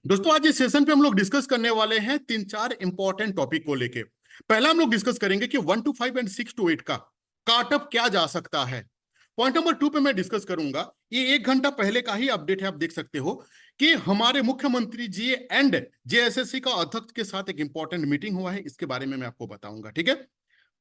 दोस्तों आज इस सेशन पे हम लोग डिस्कस करने वाले हैं तीन चार इंपॉर्टेंट टॉपिक को लेके। पहला हम लोग डिस्कस करेंगे कि 1 to 5 एंड 6 to 8 का काटअप क्या जा सकता है। पॉइंट नंबर 2 पे मैं डिस्कस करूंगा, ये 1 घंटा पहले का ही अपडेट है, आप देख सकते हो कि हमारे मुख्यमंत्री जी एंड जेएसएससी का अध्यक्ष के साथ एक इंपॉर्टेंट मीटिंग हुआ है, इसके बारे में मैं आपको बताऊंगा। ठीक है,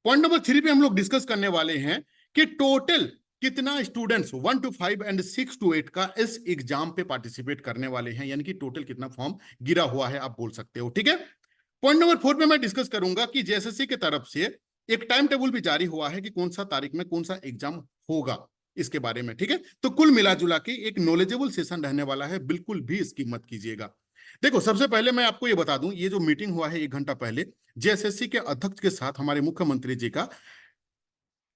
पॉइंट नंबर 3 पे हम लोग डिस्कस करने वाले हैं कि टोटल कितना स्टूडेंट्स 1 to 5 एंड 6 to 8 का इस एग्जाम पे पार्टिसिपेट करने वाले हैं, यानी कि टोटल कितना फॉर्म गिरा हुआ है आप बोल सकते हो। ठीक है, पॉइंट नंबर 4 पे मैं डिस्कस करूंगा कि जेएसएससी की तरफ से एक टाइम टेबल भी जारी हुआ है कि कौन सा तारीख में कौन सा एग्जाम होगा, इसके बारे में। ठीक है, तो कुल मिला जुला के एक नॉलेजेबल सेशन रहने वाला है, बिल्कुल भी इसकी मत कीजिएगा। देखो, सबसे पहले मैं आपको ये बता दूं, ये जो मीटिंग हुआ है 1 घंटा पहले जेएसएससी के अध्यक्ष के साथ हमारे मुख्यमंत्री जी का,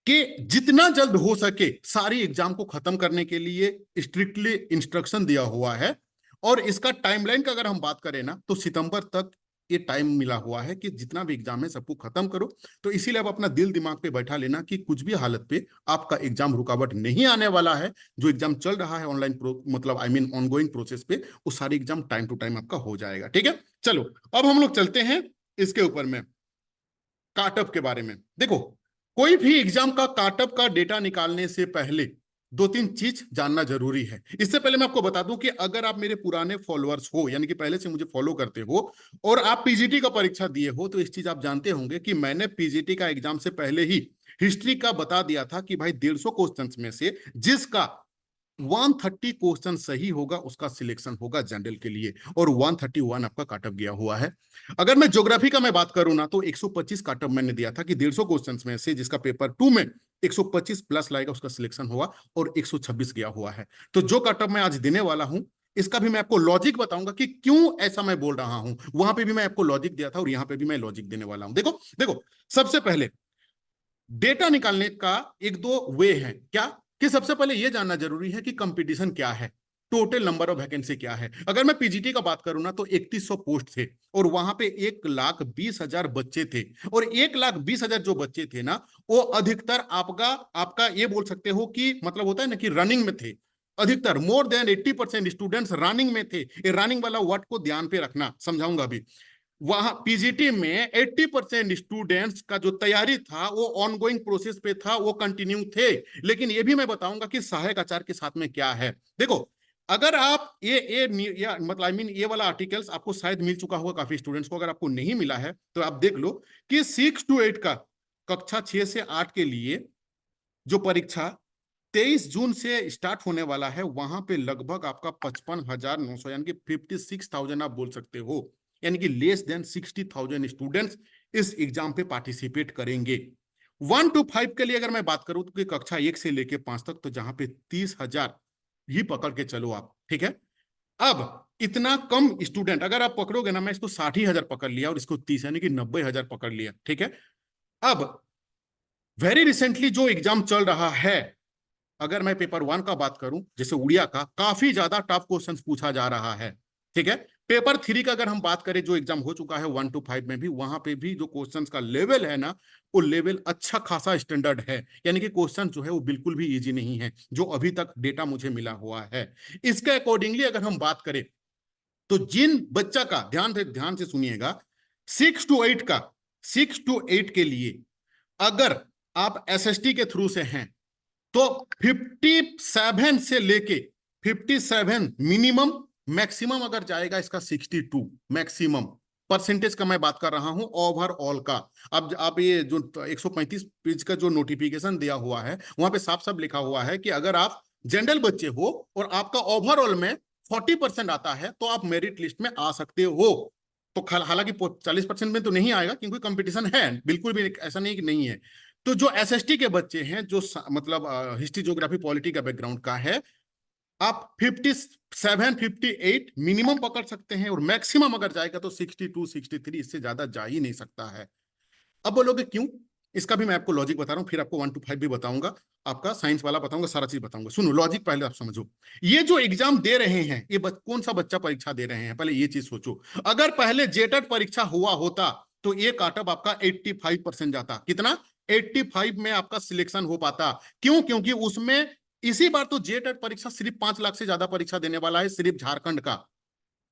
कि जितना जल्द हो सके सारी एग्जाम को खत्म करने के लिए स्ट्रिक्टली इंस्ट्रक्शन दिया हुआ है। और इसका टाइमलाइन का अगर हम बात करें ना, तो सितंबर तक ये टाइम मिला हुआ है कि जितना भी एग्जाम है सबको खत्म करो। तो इसीलिए आप अपना दिल दिमाग पे बैठा लेना कि कुछ भी हालत पे आपका एग्जाम रुकावट नहीं आने वाला है। जो एग्जाम चल रहा है ऑनलाइन मतलब आई मीन ऑनगोइंग प्रोसेस पे, वो सारी एग्जाम टाइम टू टाइम आपका हो जाएगा। ठीक है, चलो अब हम लोग चलते हैं इसके ऊपर में, काटअप के बारे में। देखो, कोई भी एग्जाम का काटअप का डेटा निकालने से पहले दो तीन चीज जानना जरूरी है। इससे पहले मैं आपको बता दूं कि अगर आप मेरे पुराने फॉलोअर्स हो, यानी कि पहले से मुझे फॉलो करते हो और आप पीजीटी का परीक्षा दिए हो, तो इस चीज आप जानते होंगे कि मैंने पीजीटी का एग्जाम से पहले ही हिस्ट्री का बता दिया था कि भाई 150 क्वेश्चंस में से जिसका 130 क्वेश्चन सही होगा उसका सिलेक्शन होगा जनरल के लिए, और 131 आपका काटअप गया हुआ है। अगर मैं ज्योग्राफी का मैं बात करूं ना, तो 125 काटअप मैंने दिया था कि 150 क्वेश्चन में से जिसका पेपर 2 में 125 प्लस लाएगा उसका सिलेक्शन हुआ, और 126 गया हुआ है। तो जो काटअप मैं आज देने वाला हूं, इसका भी मैं आपको लॉजिक बताऊंगा कि क्यों ऐसा मैं बोल रहा हूं। वहां पे भी मैं आपको लॉजिक दिया था और यहां पे भी मैं लॉजिक देने वाला हूं। देखो देखो, सबसे पहले डेटा निकालने का एक दो वे है क्या, कि सबसे पहले यह जानना जरूरी है कि कंपटीशन क्या है, टोटल नंबर ऑफ वैकेंसी क्या है। अगर मैं पीजीटी का बात करूं ना, तो 3100 पोस्ट थे और वहां पे 1,20,000 बच्चे थे। और 1,20,000 जो बच्चे थे ना, वो अधिकतर आपका आपका ये बोल सकते हो कि मतलब होता है ना कि रनिंग में थे। अधिकतर मोर देन 80% स्टूडेंट्स रनिंग में थे। ये रनिंग वाला वर्ड को ध्यान पे रखना, समझाऊंगा अभी। वहां पीजीटी में 80% स्टूडेंट्स का जो तैयारी था वो ऑनगोइंग प्रोसेस पे था, वो कंटिन्यू थे। लेकिन ये भी मैं बताऊंगा कि सहायक आचार्य के साथ में क्या है। देखो, अगर आप ये मतलब आई मीन ये वाला आर्टिकल्स आपको शायद मिल चुका होगा काफी स्टूडेंट्स को, अगर आपको नहीं मिला है तो आप देख लो कि 6 to 8 का कक्षा 6 से 8 के लिए जो परीक्षा 23 जून से स्टार्ट होने वाला है, वहां पे लगभग आपका 55,900 यानी कि 56,000 आप बोल सकते हो, यानी कि लेस देन 60,000 स्टूडेंट्स इस एग्जाम पे पार्टिसिपेट करेंगे। 1 to 5 के लिए अगर मैं बात करूं, तो कि कक्षा 1 से लेके 5 तक, तो जहां पे 30,000 ही पकड़ के चलो आप। ठीक है, अब इतना कम स्टूडेंट अगर आप पकड़ोगे ना, मैं इसको 60,000 पकड़ लिया और इसको 30 यानी कि 90,000 पकड़ लिया। ठीक है, अब वेरी रिसेंटली जो एग्जाम चल रहा है, अगर मैं पेपर 1 का बात करूं, जैसे उड़िया का काफी ज्यादा टफ क्वेश्चन पूछा जा रहा है। ठीक है, पेपर 3 का अगर हम बात करें, जो एग्जाम हो चुका है 1 to 5 में भी, वहां पे भी जो क्वेश्चंस का लेवल है ना, वो लेवल अच्छा खासा स्टैंडर्ड है। यानी कि क्वेश्चन जो है वो बिल्कुल भी इजी नहीं है, जो अभी तक डेटा मुझे मिला हुआ है। इसके अकॉर्डिंगली अगर हम बात करें, तो जिन बच्चा का ध्यान से सुनिएगा, 6 to 8 का 6 to 8 के लिए अगर आप एसएसटी के थ्रू से हैं, तो 57 से लेके 57 मिनिमम, मैक्सिमम अगर जाएगा इसका 62 मैक्सिमम परसेंटेज का मैं बात कर रहा हूं ओवरऑल का। अब आप ये जो 135 पेज का जो नोटिफिकेशन दिया हुआ है, वहां पे साफ साफ लिखा हुआ है कि अगर आप जनरल बच्चे हो और आपका ओवरऑल में 40% आता है, तो आप मेरिट लिस्ट में आ सकते हो। तो हालांकि 40% में तो नहीं आएगा, क्योंकि कंपटीशन है, बिल्कुल भी ऐसा नहीं कि नहीं है। तो जो एसएसटी के बच्चे हैं, जो मतलब हिस्ट्री ज्योग्राफी पॉलिटी का बैकग्राउंड का है, आप 57 58 मिनिमम पकड़ सकते हैं, और मैक्सिमम अगर जाएगा तो 62 63, इससे ज्यादा जा ही नहीं सकता है। अब बोलोगे क्यों, इसका भी मैं आपको लॉजिक बता रहा हूं, फिर आपको 1 to 5 भी बताऊंगा, आपका साइंस वाला बताऊंगा, सारा चीज बताऊंगा। सुनो, लॉजिक पहले आप समझो। ये जो एग्जाम दे रहे हैं, ये कौन सा बच्चा परीक्षा दे रहे हैं, पहले ये चीज सोचो। अगर पहले जेटेट परीक्षा हुआ होता, तो ये काटअप आपका 85% जाता। कितना? 85 में आपका सिलेक्शन हो पाता। क्यों? क्योंकि उसमें इसी बार तो जेटेट परीक्षा सिर्फ 5 लाख से ज्यादा परीक्षा देने वाला है, सिर्फ झारखंड का।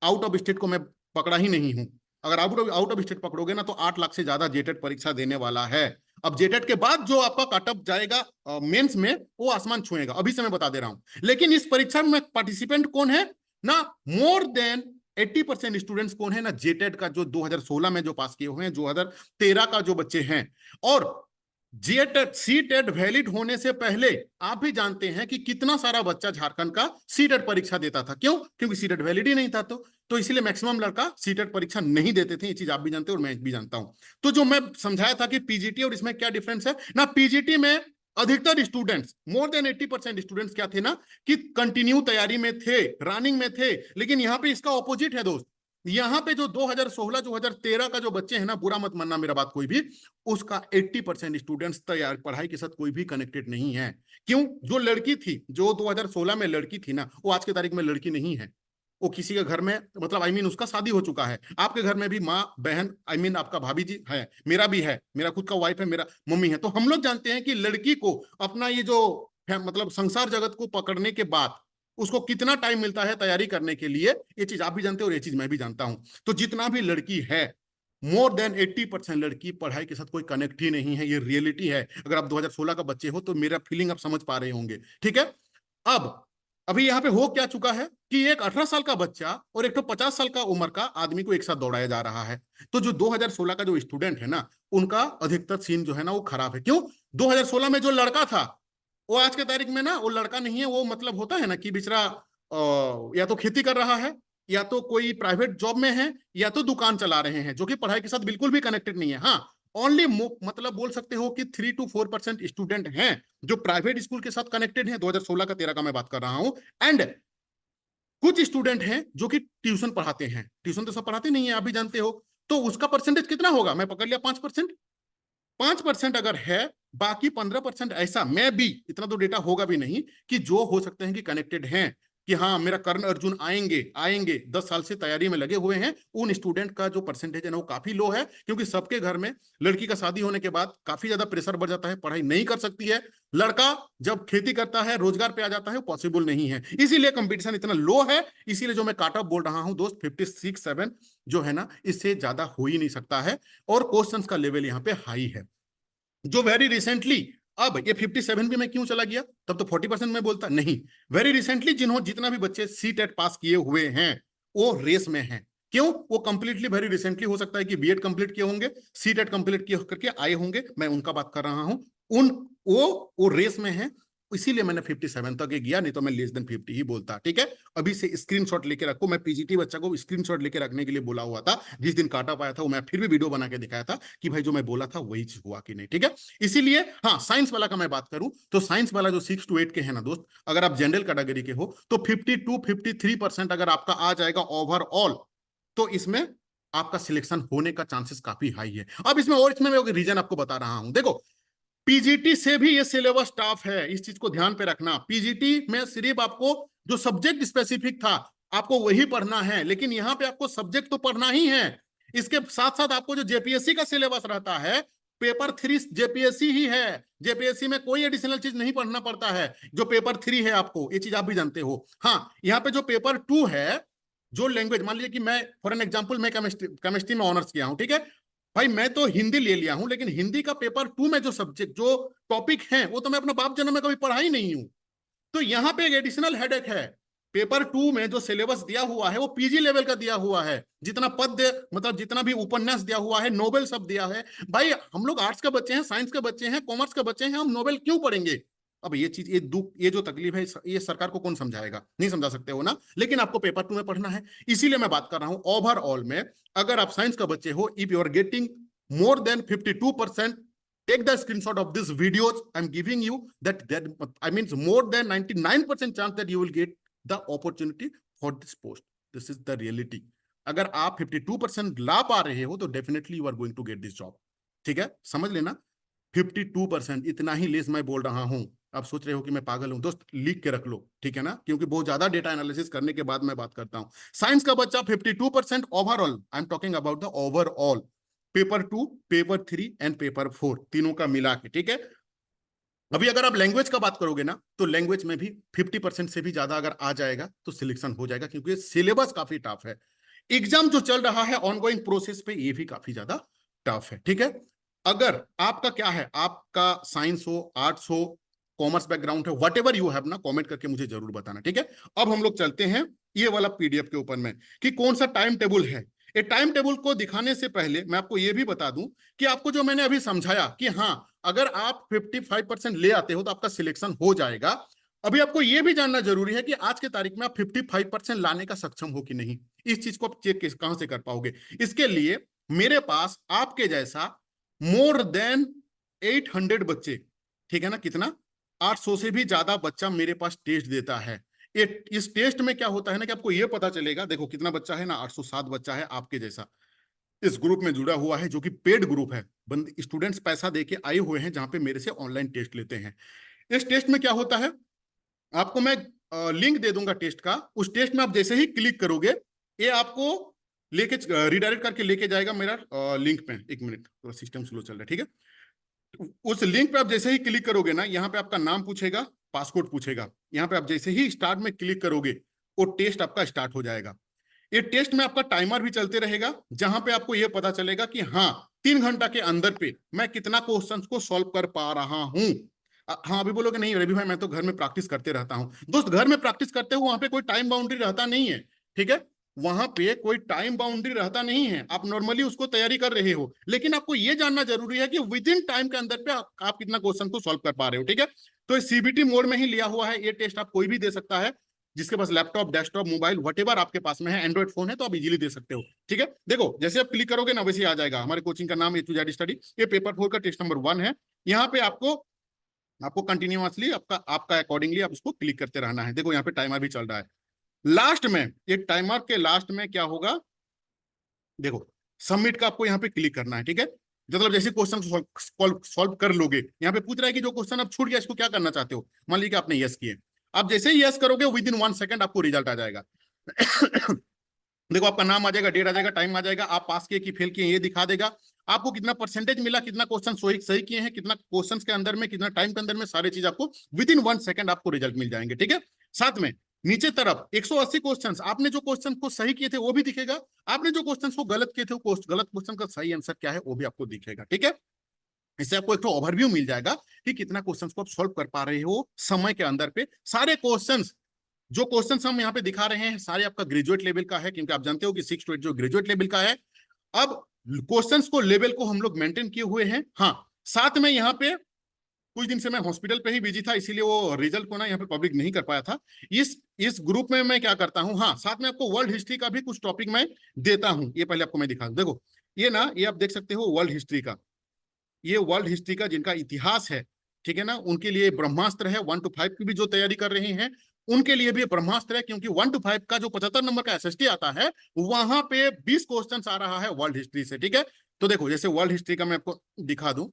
आउट ऑफ स्टेट को मैं पकड़ा ही नहीं हूं। अगर आउट ऑफ स्टेट पकड़ोगे ना तो 8 लाख से ज्यादा जेटेट परीक्षा देने वाला है। अब जेटेट के बाद जो आपका कटअप जाएगा मेंस में, वो आसमान छुएगा, अभी से मैं बता दे रहा हूं। लेकिन इस परीक्षा में पार्टिसिपेंट कौन है ना, मोर देन 80% स्टूडेंट्स कौन है ना, जेटेट का जो 2016 में जो पास किए हुए हैं, 2013 का जो बच्चे हैं। और जेटेट सीटेट वैलिड होने से पहले आप भी जानते हैं कि कितना सारा बच्चा झारखंड का सीटेट परीक्षा देता था। क्यों? क्योंकि सीटेट वैलिड ही नहीं था। तो इसलिए मैक्सिमम लड़का सीटेट परीक्षा नहीं देते थे। ये चीज आप भी जानते हो और मैं भी जानता हूं। तो जो मैं समझाया था कि पीजीटी और इसमें क्या डिफरेंस है ना, पीजीटी में अधिकतर स्टूडेंट्स, मोर देन 80% स्टूडेंट्स क्या थे ना, कि कंटिन्यू तैयारी में थे, रनिंग में थे। लेकिन यहां पे इसका ऑपोजिट है दोस्त। यहां पे जो 2016 2013 का जो बच्चे हैं ना, बुरा मत मानना मेरा बात कोई भी, उसका 80% स्टूडेंट्स तैयार पढ़ाई के साथ कोई भी कनेक्टेड नहीं है। क्यों? जो लड़की थी, जो 2016 में लड़की थी ना, वो आज के तारीख में लड़की नहीं है। वो किसी के घर में, मतलब आई मीन उसका शादी हो चुका है। आपके घर में भी माँ बहन, आई मीन आपका भाभी जी है, मेरा भी है, मेरा खुद का वाइफ है, मेरा मम्मी है। तो हम लोग जानते हैं कि लड़की को अपना ये जो मतलब संसार जगत को पकड़ने के बाद उसको कितना टाइम मिलता है तैयारी करने के लिए। ये चीज आप भी जानते हो और ये चीज मैं भी जानता हूं। तो जितना भी लड़की है, मोर देन 80% लड़की पढ़ाई के साथ कोई कनेक्ट ही नहीं है। ये रियलिटी है। अगर आप 2016 का बच्चे हो तो मेरा फीलिंग आप समझ पा रहे होंगे। ठीक है। अब अभी यहाँ पे हो क्या चुका है कि एक 18 साल का बच्चा और एक तो 50 साल का उम्र का आदमी को एक साथ दौड़ाया जा रहा है। तो जो 2016 का जो स्टूडेंट है ना, उनका अधिकतर सीन जो है ना वो खराब है। क्यों? 2016 में जो लड़का था, वो आज के तारीख में ना वो लड़का नहीं है। वो मतलब होता है ना कि बेचारा या तो खेती कर रहा है, या तो कोई प्राइवेट जॉब में है, या तो दुकान चला रहे हैं, जो कि पढ़ाई के साथ बिल्कुल भी कनेक्टेड नहीं है। हाँ, ओनली मतलब बोल सकते हो कि 3 to 4% स्टूडेंट हैं जो प्राइवेट स्कूल के साथ कनेक्टेड हैं। 2016 का 13 का मैं बात कर रहा हूं। एंड कुछ स्टूडेंट हैं जो कि ट्यूशन पढ़ाते हैं। ट्यूशन तो सब पढ़ाते नहीं है, आप भी जानते हो। तो उसका परसेंटेज कितना होगा? मैं पकड़ लिया 5%। 5% अगर है, बाकी 15% ऐसा, मैं भी इतना तो डेटा होगा भी नहीं, कि जो हो सकते हैं कि कनेक्टेड हैं, कि हाँ मेरा कर्ण अर्जुन आएंगे आएंगे, 10 साल से तैयारी में लगे हुए हैं। उन स्टूडेंट का जो परसेंटेज है ना वो काफी लो है। क्योंकि सबके घर में लड़की का शादी होने के बाद काफी ज्यादा प्रेशर बढ़ जाता है, पढ़ाई नहीं कर सकती है। लड़का जब खेती करता है, रोजगार पे आ जाता है, वो पॉसिबल नहीं है। इसीलिए कंपटीशन इतना लो है। इसीलिए जो मैं काट ऑफ बोल रहा हूं दोस्त, 56-7 जो है ना, इससे ज्यादा हो ही नहीं सकता है। और क्वेश्चंस का लेवल यहाँ पे हाई है। जो वेरी रिसेंटली, अब ये 57 भी मैं क्यों चला गया, तब तो 40% में बोलता नहीं। वेरी रिसेंटली जितना भी बच्चे सी टेट पास किए हुए हैं, वो रेस में हैं। क्यों? वो कंप्लीटली वेरी रिसेंटली, हो सकता है कि बीएड कंप्लीट किए होंगे, सी टेट कंप्लीट किए करके आए होंगे, मैं उनका बात कर रहा हूं। उन वो रेस में है। इसीलिए मैंने 57 तक गया, नहीं तो मैं लेस देन 50 ही बोलता। ठीक है। अभी से स्क्रीनशॉट लेके रखो। मैं पीजीटी बच्चा को स्क्रीनशॉट लेके रखने के लिए बोला हुआ था। जिस दिन काटा पाया था वो मैं फिर भी वीडियो बना के दिखाया था कि भाई जो मैं बोला था वही चीज हुआ कि नहीं। ठीक है। इसीलिए हाँ, साइंस वाला का मैं बात करूं तो साइंस वाला जो 6 to 8 के है ना दोस्त, अगर आप जनरल कैटेगरी के हो तो 52-53% अगर आपका आ जाएगा ओवरऑल, तो इसमें आपका सिलेक्शन होने का चांसेस काफी हाई है। अब इसमें मैं रीजन आपको बता रहा हूं। देखो, पीजीटी से भी ये सिलेबस टफ है, इस चीज को ध्यान पे रखना। पीजीटी में सिर्फ आपको जो सब्जेक्ट स्पेसिफिक था आपको वही पढ़ना है, लेकिन यहाँ पे आपको सब्जेक्ट तो पढ़ना ही है। इसके साथ साथ आपको जो जेपीएससी का सिलेबस रहता है, पेपर 3 जेपीएससी ही है। जेपीएससी में कोई एडिशनल चीज नहीं पढ़ना पड़ता है। जो पेपर 3 है आपको, ये चीज आप भी जानते हो। हाँ, यहाँ पे जो पेपर 2 है, जो लैंग्वेज, मान लीजिए कि मैं फॉर एन एग्जाम्पल मैं केमिस्ट्री में ऑनर्स किया हूं। ठीक है भाई, मैं तो हिंदी ले लिया हूं, लेकिन हिंदी का पेपर 2 में जो सब्जेक्ट जो टॉपिक है वो तो मैं अपना बाप जन्म में कभी पढ़ा ही नहीं हूं। तो यहाँ पे एक एडिशनल हेडेक है। पेपर 2 में जो सिलेबस दिया हुआ है वो पीजी लेवल का दिया हुआ है। जितना पद्य, मतलब जितना भी उपन्यास दिया हुआ है, नोबेल सब दिया है। भाई हम लोग आर्ट्स के बच्चे हैं, साइंस के बच्चे हैं, कॉमर्स के बच्चे हैं, हम नोबेल क्यों पढ़ेंगे? अब ये चीज, ये दुख, ये जो तकलीफ है, ये सरकार को कौन समझाएगा? नहीं समझा सकते हो ना। लेकिन आपको पेपर 2 में पढ़ना है। इसीलिए मैं बात कर रहा हूं ओवरऑल में। अगर आप साइंस का बच्चे हो, if you are getting more than 52%, take the screenshot of this videos I'm giving you, that I mean more than 99% chance that you will get the opportunity for this post. This is the reality. अगर आप 52% ला पा रहे हो तो definitely you are going to get this job. ठीक है, समझ लेना। 52%, इतना ही लेस मैं बोल रहा हूं। आप सोच रहे हो कि मैं पागल हूं दोस्त, लिख के रख लो। ठीक है ना, क्योंकि बहुत ज्यादा डेटा एनालिसिस करने के बाद मैं बात करता हूं। साइंस का बच्चा 52% overall, I am talking about the overall, paper 2, paper 3 and paper 4 तीनों का मिला के। ठीक है। अभी अगर आप लैंग्वेज का बात करोगे ना, तो लैंग्वेज में भी 50% से भी ज्यादा अगर आ जाएगा तो सिलेक्शन हो जाएगा, क्योंकि सिलेबस काफी टफ है। एग्जाम जो चल रहा है ऑनगोइंग प्रोसेस पे, ये भी काफी ज्यादा टफ है, ठीक है। अगर आपका क्या है, आपका साइंस हो, आर्ट्स हो, कॉमर्स बैकग्राउंड है, वट एवर यू हैव ना, कॉमेंट करके मुझे जरूर बताना, ठीक है। अब हम लोग चलते हैं ये वाला पीडीएफ के ऊपर में कि कौन सा टाइम टेबल है। ये टाइम टेबल को दिखाने से पहले मैं आपको ये भी बता दूं कि आपको जो मैंने अभी समझाया कि हाँ, अगर आप 55% ले आते हो तो आपका सिलेक्शन हो जाएगा। अभी आपको यह भी जानना जरूरी है कि आज के तारीख में आप 55% लाने का सक्षम हो कि नहीं। इस चीज को आप चेक कहां से कर पाओगे? इसके लिए मेरे पास आपके जैसा मोर देन 800 बच्चे, ठीक है ना, कितना, 800 से भी ज्यादा बच्चा मेरे पास टेस्ट देता है। इस टेस्ट में क्या होता है ना कि आपको यह पता चलेगा, देखो कितना बच्चा है ना, 807 बच्चा है आपके जैसा इस ग्रुप में जुड़ा हुआ है, जो कि पेड ग्रुप है। स्टूडेंट्स पैसा देके आए हुए हैं जहां पे मेरे से ऑनलाइन टेस्ट लेते हैं। इस टेस्ट में क्या होता है, आपको मैं लिंक दे दूंगा टेस्ट का। उस टेस्ट में आप जैसे ही क्लिक करोगे, ये आपको लेके रिडायरेक्ट करके लेके जाएगा मेरा लिंक पे। एक मिनट, थोड़ा सिस्टम स्लो चल रहा है, ठीक है। उस लिंक पे आप जैसे ही क्लिक करोगे ना, यहाँ पे आपका नाम पूछेगा, पासपोर्ट पूछेगा। यहाँ पे आप जैसे ही स्टार्ट में क्लिक करोगे, वो टेस्ट आपका स्टार्ट हो जाएगा। ये टेस्ट में आपका टाइमर भी चलते रहेगा, जहां पे आपको यह पता चलेगा कि हाँ, 3 घंटा के अंदर पे मैं कितना क्वेश्चंस को सॉल्व कर पा रहा हूं। हाँ, अभी बोलोगे नहीं रवि भाई, मैं तो घर में प्रैक्टिस करते रहता हूं। दोस्त, घर में प्रैक्टिस करते हो, वहां पे कोई टाइम बाउंड्री रहता नहीं है, ठीक है। वहां पे कोई टाइम बाउंड्री रहता नहीं है, आप नॉर्मली उसको तैयारी कर रहे हो, लेकिन आपको यह जानना जरूरी है कि विद इन टाइम के अंदर पे आप कितना क्वेश्चन को सॉल्व कर पा रहे हो, ठीक है। तो सीबीटी मोड में ही लिया हुआ है ये टेस्ट, आप कोई भी दे सकता है, जिसके पास लैपटॉप, डेस्कटॉप, मोबाइल, व्हाटएवर आपके पास में है, एंड्रॉइड फोन है तो आप इजीली दे सकते हो, ठीक है। देखो जैसे आप क्लिक करोगे ना, वैसे आ जाएगा हमारे कोचिंग का नाम A to Z स्टडी। ये पेपर 4 का टेस्ट नंबर 1 है। यहाँ पे आपको आपको कंटिन्यूअसली आपका आपका अकॉर्डिंगली आप उसको क्लिक करते रहना है। देखो यहाँ पे टाइमर भी चल रहा है। लास्ट में, ये टाइमर के लास्ट में क्या होगा, देखो सबमिट का आपको यहाँ पे क्लिक करना है, ठीक है। मतलब जैसे क्वेश्चन सॉल्व कर लोगे, यहाँ पे पूछ रहा है कि जो क्वेश्चन अब छूट गया इसको क्या करना चाहते हो। मान लीजिए आपने यस किए, आप जैसे ही यस करोगे विद इन 1 सेकंड आपको रिजल्ट आ जाएगा। देखो आपका नाम आ जाएगा, डेट आ जाएगा, टाइम आ जाएगा, आप पास किए कि फेल किए ये दिखा देगा। आपको कितना परसेंटेज मिला, कितना क्वेश्चन सही किए हैं, कितना क्वेश्चन के अंदर में, कितना टाइम के अंदर में, सारी चीज आपको विद इन 1 सेकंड आपको रिजल्ट मिल जाएंगे, ठीक है। साथ में नीचे तरफ 180 क्वेश्चंस, आपने जो क्वेश्चन को सही किए थे वो भी दिखेगा, आपने जो क्वेश्चन को गलत किए थे वो गलत क्वेश्चन का सही आंसर क्या है वो भी आपको दिखेगा, ठीक है। इससे आपको एक तो ओवरव्यू मिल जाएगा कि कितना क्वेश्चंस को आप सॉल्व कर पा रहे हो समय के अंदर पे। सारे क्वेश्चंस, जो क्वेश्चंस हम यहाँ पे दिखा रहे हैं, सारे आपका ग्रेजुएट लेवल का है, क्योंकि आप जानते हो कि 6 to 8 जो ग्रेजुएट लेवल का है। अब क्वेश्चंस को लेवल को हम लोग मेंटेन किए हुए हैं। हाँ, साथ में यहाँ पे कुछ दिन से मैं हॉस्पिटल पे ही बिजी था, इसीलिए वो रिजल्ट को ना यहाँ पे पब्लिक नहीं कर पाया था। इस ग्रुप में मैं क्या करता हूँ, हाँ, साथ में आपको वर्ल्ड हिस्ट्री का भी कुछ टॉपिक मैं देता हूँ। ये पहले आपको मैं दिखा दूं, देखो ये ना, ये आप देख सकते हो वर्ल्ड हिस्ट्री का, ये वर्ल्ड हिस्ट्री का जिनका इतिहास है, ठीक है ना, उनके लिए ब्रह्मास्त्र है। 1 to 5 की भी जो तैयारी कर रहे हैं उनके लिए भी ब्रह्मास्त्र है, क्योंकि 1 to 5 का जो 75 नंबर का एसएसटी आता है, वहां पे 20 क्वेश्चन आ रहा है वर्ल्ड हिस्ट्री से, ठीक है। तो देखो जैसे वर्ल्ड हिस्ट्री का मैं आपको दिखा दूं,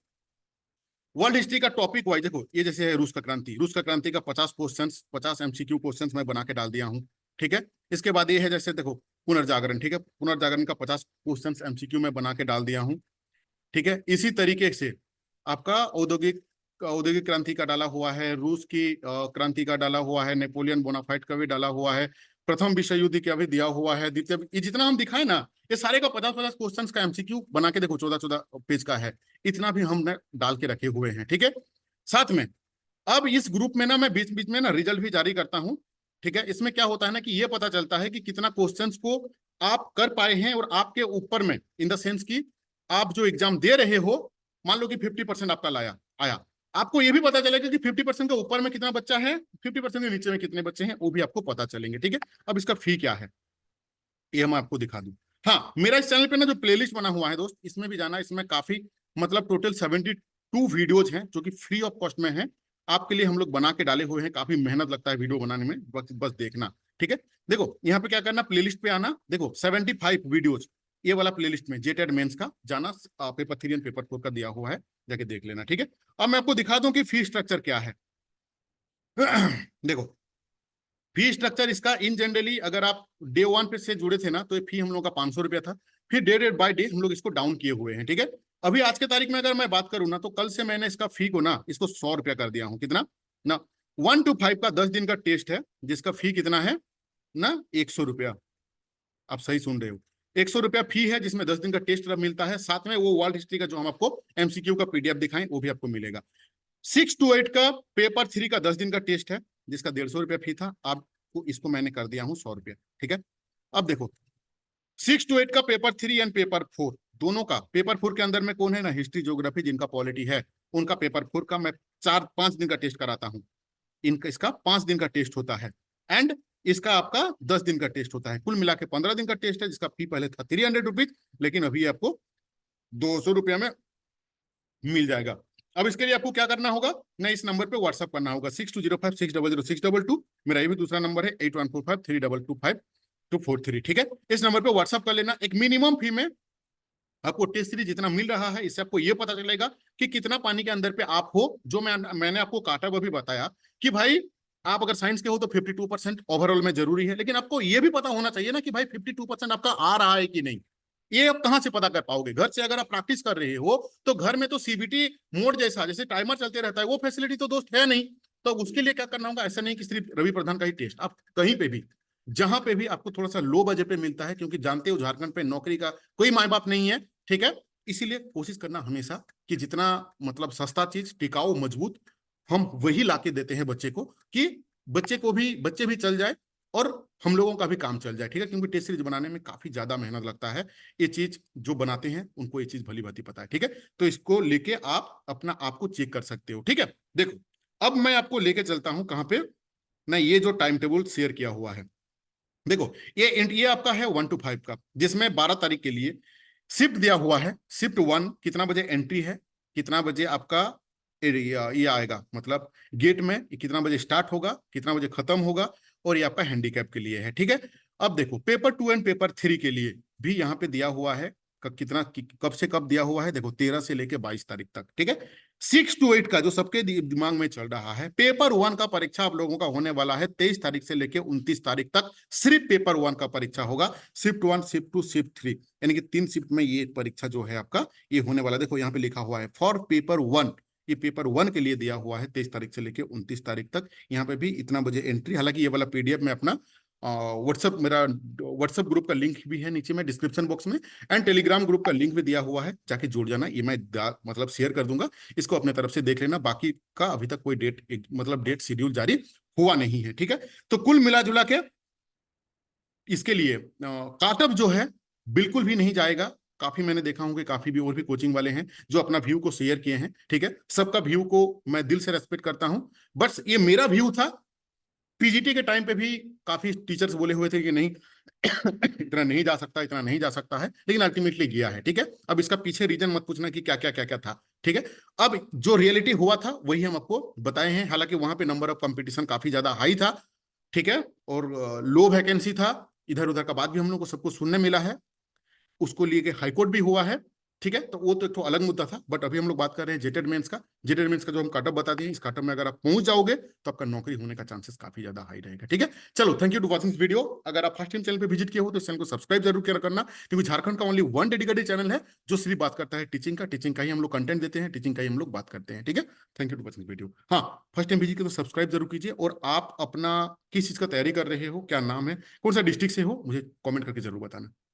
वर्ल्ड हिस्ट्री का टॉपिक वाइज देखो, ये जैसे है रूस का क्रांति, रूस का क्रांति का 50 क्वेश्चन, 50 एमसीक्यू क्वेश्चन मैं बना के डाल दिया हूँ, ठीक है। इसके बाद ये है जैसे देखो पुनर्जागरण, ठीक है, पुनर्जागरण का 50 क्वेश्चन एमसीक्यू में बना के डाल दिया हूँ, ठीक है। इसी तरीके से आपका औद्योगिक औद्योगिक क्रांति का डाला हुआ है, रूस की क्रांति का डाला हुआ है, नेपोलियन बोनाफाइट का भी डाला हुआ है, प्रथम विश्व युद्ध का भी दिया हुआ है, द्वितीय, ये जितना हम दिखाए ना, ये सारे का 50-50 क्वेश्चन का एमसीक्यू बना के देखो 14-14 पेज का है, इतना भी हमने डाल के रखे हुए हैं, ठीक है। साथ में अब इस ग्रुप में ना मैं बीच बीच में ना रिजल्ट भी जारी करता हूं, ठीक है। इसमें क्या होता है ना कि ये पता चलता है कि कितना क्वेश्चंस को आप कर पाए हैं, और आपके ऊपर में इन द सेंस की आप जो एग्जाम दे रहे हो, मान लो कि 50% आपका लाया आया, आपको ये भी पता चलेगा कि 50% के ऊपर में कितना बच्चा है, 50% के नीचे में कितने बच्चे हैं, वो भी आपको पता चलेंगे, ठीक है। अब इसका फी क्या है ये मैं आपको दिखा दूं। हाँ, मेरा इस चैनल पे ना जो प्लेलिस्ट बना हुआ है दोस्त, इसमें भी जाना, इसमें काफी मतलब टोटल 72 वीडियोज हैं जो कि फ्री ऑफ कॉस्ट में है, आपके लिए हम लोग बना के डाले हुए हैं। काफी मेहनत लगता है वीडियो बनाने में, बस देखना, ठीक है। देखो यहाँ पे क्या करना, प्लेलिस्ट पे आना, देखो 75 वीडियोज, ये वाला प्लेलिस्ट में जेटेड मेंस का जाना, पेपर 3 और पेपर 4 का दिया हुआ है, जाके देख लेना, ठीक है। अब मैं आपको दिखा दूं कि फी स्ट्रक्चर क्या है। देखो फी स्ट्रक्चर इसका इन जनरली, अगर आप डे 1 पे से जुड़े थे ना, तो ये फी हम लोग का 500 रुपया था। फिर डे बाय डे हम लोग इसको डाउन किए हुए हैं, ठीक है। अभी आज के तारीख में अगर मैं बात करूं ना, तो कल से मैंने इसका फी को ना, इसको 100 रुपया कर दिया हूं। कितना ना, 1 to 5 का 10 दिन का टेस्ट है, जिसका फी कितना है ना, 100 रुपया। आप सही सुन रहे हो, 100 रुपया फी है, जिसमें 10 दिन का टेस्ट मिलता है, साथ में वो वर्ल्ड हिस्ट्री का जो हम आपको एमसीक्यू का पीडीएफ दिखाएं वो भी आपको मिलेगा। 6 to 8 का पेपर 3 का 10 दिन का टेस्ट है, जिसका 150 रुपया फी था, आपको इसको मैंने कर दिया हूं 100 रुपया। ठीक है, अब देखो 6 to 8 का पेपर 3 एंड पेपर 4 दोनों का, पेपर 4 के अंदर में कौन है ना, हिस्ट्री ज्योग्राफी जिनका पॉलिटी है, उनका पेपर 4 का मैं 4-5 दिन का टेस्ट कराता हूं। इनका इसका 5 दिन का टेस्ट होता है, एंड इसका आपका 10 दिन का टेस्ट होता है। कुल मिला के 15 दिन का टेस्ट है, जिसका फी पहले था 300 रुपीज, लेकिन अभी आपको 200 रुपया में मिल जाएगा। अब इसके लिए आपको क्या करना होगा ना, इस नंबर पे व्हाट्सअप करना होगा 6205600622। मेरा ये भी दूसरा नंबर है 8145322243। ठीक है, इस नंबर पे व्हाट्सअप कर लेना। एक मिनिमम फी में आपको टेस्ट सीरीज जितना मिल रहा है, इससे आपको ये पता चलेगा कि कितना पानी के अंदर पे आप हो। जो मैंने आपको काटा वो भी बताया कि भाई आप अगर साइंस के हो तो 52% ओवरऑल में जरूरी है, लेकिन आपको ये भी पता होना चाहिए ना कि भाई 52% आपका आ रहा है कि नहीं। ये आप कहां से पता कर पाओगे? घर से अगर आप प्रैक्टिस कर रहे हो तो घर में तो सीबीटी मोड जैसा जैसे टाइमर चलते रहता है, वो फैसिलिटी तो दोस्त है नहीं। तो उसके लिए क्या करना होगा, ऐसा नहीं कि सिर्फ रवि प्रधान का ही टेस्ट, आप कहीं पे भी जहां पे भी आपको थोड़ा सा लो बजट पे मिलता है, क्योंकि जानते हो झारखंड पे नौकरी का कोई माए बाप नहीं है। ठीक है, इसीलिए कोशिश करना हमेशा कि जितना मतलब सस्ता चीज, टिकाऊ, मजबूत, हम वही लाके देते हैं बच्चे को, कि बच्चे भी चल जाए और हम लोगों का भी काम चल जाए। ठीक है, क्योंकि टेस्ट सीरीज बनाने में काफी ज्यादा मेहनत लगता है। ये चीज जो बनाते हैं उनको ये चीज भली भांति पता है। ठीक है, तो इसको लेके आप अपना आपको चेक कर सकते हो। ठीक है, देखो अब मैं आपको लेके चलता हूं कहां पे ना, ये जो टाइम टेबल शेयर किया हुआ है, देखो ये आपका है 1 to 5 का, जिसमें 12 तारीख के लिए शिफ्ट दिया हुआ है। शिफ्ट 1 कितना बजे एंट्री है, कितना बजे आपका ये आएगा, मतलब गेट में कितना बजे स्टार्ट होगा, कितना बजे खत्म होगा, और ये आपका हैंडीकैप के लिए है। ठीक है, अब देखो पेपर 2 एंड पेपर 3 के लिए भी यहाँ पे दिया हुआ है, कितना कब से कब दिया हुआ है, देखो 13 से लेके 22 तारीख तक। ठीक है, 6 to 8 का जो सबके दिमाग में चल रहा है, पेपर 1 का परीक्षा आप लोगों का होने वाला है 23 तारीख से लेके 29 तारीख तक। सिर्फ पेपर 1 का परीक्षा होगा, शिफ्ट 1, शिफ्ट 2, शिफ्ट 3, यानी कि 3 शिफ्ट में ये परीक्षा जो है आपका ये होने वाला। देखो यहाँ पे लिखा हुआ है फॉर पेपर 1, ये पेपर 1 के लिए दिया हुआ है 23 तारीख से लेके 29 तारीख तक। यहाँ पे भी इतना बजे एंट्री, हालांकि ये वाला पीडीएफ में अपना मेरा व्हाट्सएप ग्रुप का लिंक भी है नीचे में डिस्क्रिप्शन बॉक्स में, एंड टेलीग्राम ग्रुप का लिंक भी दिया हुआ है, जाके जुड़ जाना। ये मैं मतलब शेयर कर दूंगा, इसको अपने तरफ से देख लेना। बाकी का अभी तक कोई डेट शेड्यूल जारी हुआ नहीं है। ठीक है, तो कुल मिला जुला के इसके लिए काटअप जो है बिल्कुल भी नहीं जाएगा। काफी मैंने देखा हूं कि काफी भी और भी कोचिंग वाले हैं जो अपना व्यू को शेयर किए हैं। ठीक है, सबका व्यू को मैं दिल से रेस्पेक्ट करता हूं, बस ये मेरा व्यू था। पीजीटी के टाइम पे भी काफी टीचर्स बोले हुए थे कि नहीं इतना नहीं जा सकता, इतना नहीं जा सकता है, लेकिन अल्टीमेटली गया है। ठीक है, अब इसका पीछे रीजन मत पूछना कि क्या क्या था। ठीक है, अब जो रियलिटी हुआ था वही हम आपको बताए हैं। हालांकि वहां पे नंबर ऑफ कंपटीशन काफी ज्यादा हाई था। ठीक है, और लो वैकेंसी था, इधर उधर का बात भी हम लोग को सबको सुनने मिला है, उसको लिए हाईकोर्ट भी हुआ है। ठीक है, तो वो तो एक तो अलग मुद्दा था, बट अभी हम लोग बात कर रहे हैं जेटेड मेंस का। जेटेड मेंस का जो हम काटअप बता दिए, इस काटअप में अगर आप पहुंच जाओगे तो आपका नौकरी होने का चांसेस काफी ज्यादा हाई रहेगा। ठीक है, चलो thank you to watching this video. अगर आप फर्स्ट टाइम चैनल पे विजिट किए हो तो इस चैनल को सब्सक्राइब जरूर किया करना, क्योंकि झारखंड का ओनली वन डेडिकेटेड चैनल है जो सिर्फ बात करता है टीचिंग का ही हम लोग कंटेंट देते हैं, टीचिंग का ही हम लोग बात करते हैं। ठीक है, thank you to watching video. हाँ, फर्स्ट टाइम विजिट किया तो सब्सक्राइब जरूर कीजिए, और आप अपना किस चीज का तैयारी कर रहे हो, क्या नाम है, कौन सा डिस्ट्रिक्ट से हो, मुझे कॉमेंट करके जरूर बताना।